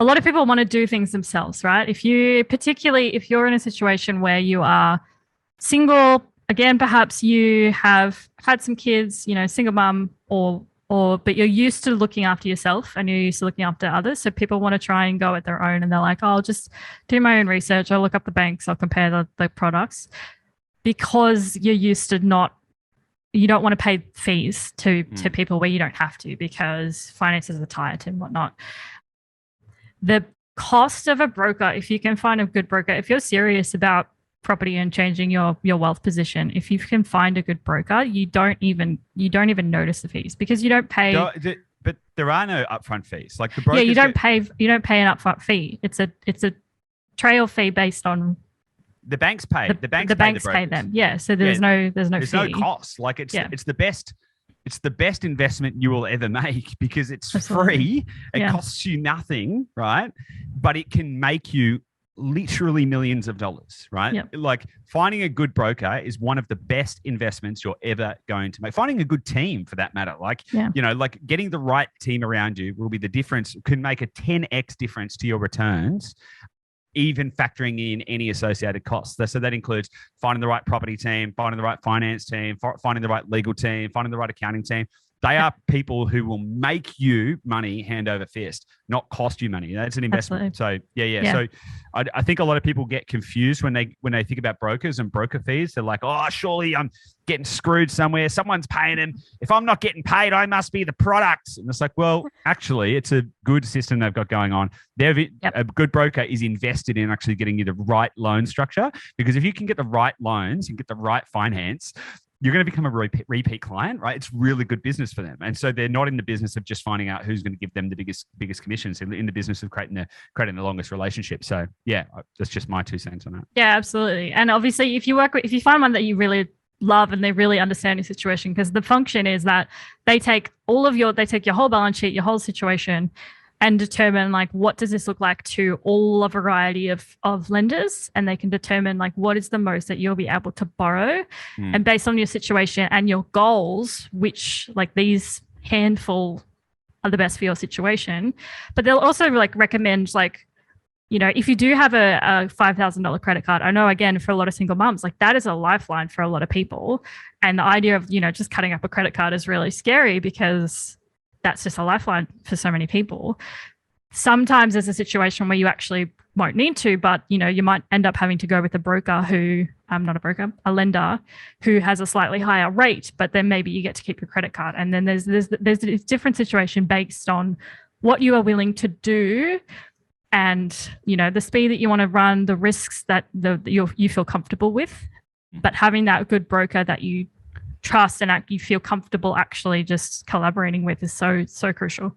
a lot of people want to do things themselves, right? Particularly if you're in a situation where you are single, again, perhaps you have had some kids, single mum but you're used to looking after yourself and you're used to looking after others. So people want to try and go at their own and they're like, oh, I'll just do my own research. I'll look up the banks. I'll compare the products because you're used to you don't want to pay fees to people where you don't have to because finances are tight and whatnot. The cost of a broker, if you can find a good broker, if you're serious about property and changing your wealth position, if you can find a good broker, you don't even notice the fees because you don't pay. But there are no upfront fees. Like the broker. Yeah, you don't pay an upfront fee. It's a trail fee based on the banks pay. The banks pay them. Yeah, so there's no there's fee. No cost. Like it's the best. It's the best investment you will ever make because it's free. It costs you nothing, right? But it can make you literally millions of dollars, right? Yep. Like finding a good broker is one of the best investments you're ever going to make. Finding a good team for that matter, like getting the right team around you will be the difference, can make a 10x difference to your returns, even factoring in any associated costs. So that includes finding the right property team, finding the right finance team, finding the right legal team, finding the right accounting team. They are people who will make you money hand over fist, not cost you money. That's an investment. Absolutely. So yeah. So I think a lot of people get confused when they think about brokers and broker fees. They're like, oh, surely I'm getting screwed somewhere. Someone's paying them. If I'm not getting paid, I must be the product. And it's like, well, actually, it's a good system they've got going on. A good broker is invested in actually getting you the right loan structure, because if you can get the right loans and get the right finance, you're going to become a repeat client, right? It's really good business for them. And so they're not in the business of just finding out who's going to give them the biggest commissions. They're in the business of creating the longest relationship. So yeah, that's just my 2 cents on that. Yeah, absolutely. And obviously if you find one that you really love and they really understand your situation, because the function is that they take your whole balance sheet, your whole situation, and determine like, what does this look like to all a variety of lenders, and they can determine like what is the most that you'll be able to borrow, and based on your situation and your goals, which like these handful are the best for your situation. But they'll also like recommend like, if you do have a $5,000 credit card, I know again for a lot of single moms, like that is a lifeline for a lot of people, and the idea of just cutting up a credit card is really scary because that's just a lifeline for so many people. Sometimes there's a situation where you actually won't need to, but you might end up having to go with a broker a lender who has a slightly higher rate, but then maybe you get to keep your credit card. And then there's this different situation based on what you are willing to do and, the speed that you want to run, the risks that you feel comfortable with. But having that good broker that you trust and you feel comfortable actually just collaborating with is so crucial.